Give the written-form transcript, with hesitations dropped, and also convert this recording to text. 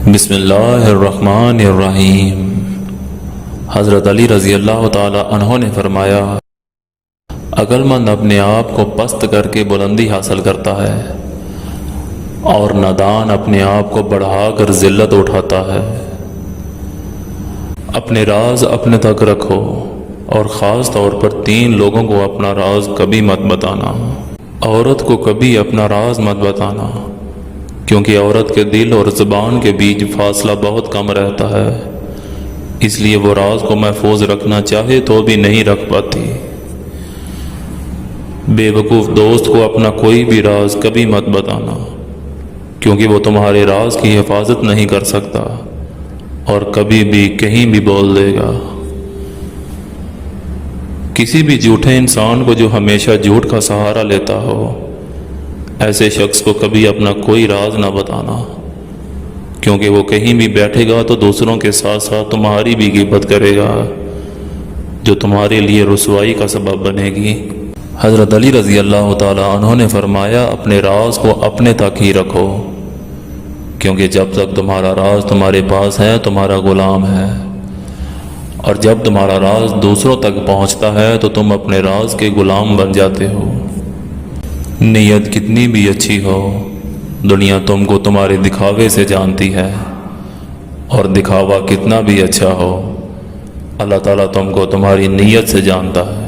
بسم اللہ الرحمن الرحیم۔ حضرت علی رضی اللہ تعالی عنہ نے فرمایا، عقل مند اپنے آپ کو پست کر کے بلندی حاصل کرتا ہے اور نادان اپنے آپ کو بڑھا کر ذلت اٹھاتا ہے۔ اپنے راز اپنے تک رکھو اور خاص طور پر 3 لوگوں کو اپنا راز کبھی مت بتانا۔ عورت کو کبھی اپنا راز مت بتانا، کیونکہ عورت کے دل اور زبان کے بیچ فاصلہ بہت کم رہتا ہے، اس لیے وہ راز کو محفوظ رکھنا چاہے تو بھی نہیں رکھ پاتی۔ بے وقوف دوست کو اپنا کوئی بھی راز کبھی مت بتانا، کیونکہ وہ تمہارے راز کی حفاظت نہیں کر سکتا اور کبھی بھی کہیں بھی بول دے گا۔ کسی بھی جھوٹے انسان کو جو ہمیشہ جھوٹ کا سہارا لیتا ہو، ایسے شخص کو کبھی اپنا کوئی راز نہ بتانا، کیونکہ وہ کہیں بھی بیٹھے گا تو دوسروں کے ساتھ ساتھ تمہاری بھی غیبت کرے گا، جو تمہارے لیے رسوائی کا سبب بنے گی۔ حضرت علی رضی اللہ تعالی عنہ نے فرمایا، اپنے راز کو اپنے تک ہی رکھو، کیونکہ جب تک تمہارا راز تمہارے پاس ہے تمہارا غلام ہے، اور جب تمہارا راز دوسروں تک پہنچتا ہے تو تم اپنے راز کے غلام بن جاتے ہو۔ نیت کتنی بھی اچھی ہو، دنیا تم کو تمہارے دکھاوے سے جانتی ہے، اور دکھاوا کتنا بھی اچھا ہو، اللہ تعالیٰ تم کو تمہاری نیت سے جانتا ہے۔